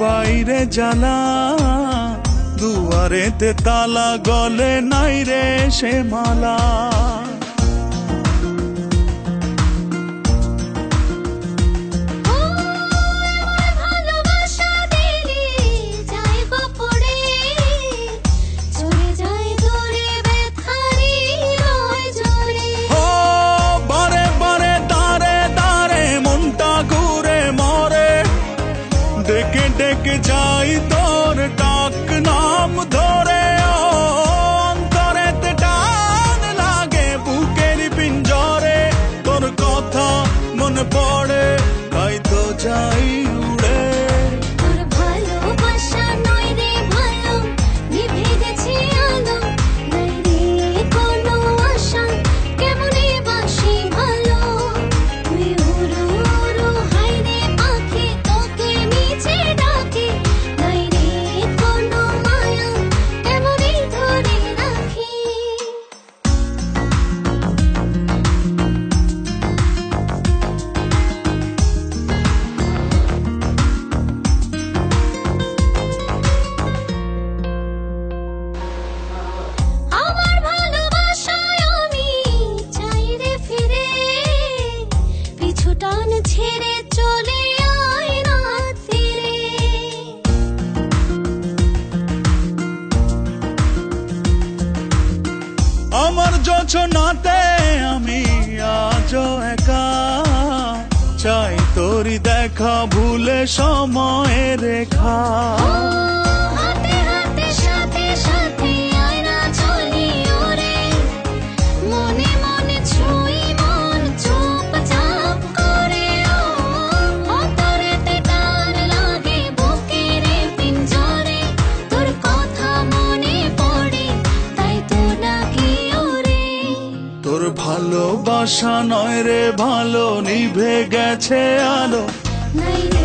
বাইরে জ্বালা, দুয়ারেতে তালা, গলে নাই রে সে মালা। ডেকে ডেকে যাই তোর ডাক নাম ধরে, অন্তরেতে টান লাগে বুকের পিঞ্জরে, তোর কথা মনে পড়ে তাই তো যাই উড়ে। তোর ভালোবাসা নয় রে ভালো, নিভে গেছে আলো, নাই রে কোনো আশা, কেমনে বাসি ভালো। তুই উড়ো উড়ো হাই রে পাখি, তোকে মিছে ডাকে, নাই রে কোনো মায়া, কেমনে ধরে রাখি। আমার ভালোবাসায় আমি চাই রে ফিরে, পিছু টান ছেড়ে চলে আয় রাত ফিরে। আমার যোছনাতে আমি আজও একা, চাই তোরি দেখা ভুলে সময়ের রেখা। হাতে হাতে সাথে সাথে আয় না চলি ওরে, মনে মনে ছুঁই মন চুপচাপ করে। অন্তরেতে টান লাগে বুকের পিঞ্জরে, তোর কথা মনে পড়ে তাই তো ডাকি ওরে। তোর ভালোবাসা নয় রে ভালো, নিভে গেছে আলো, নাই রে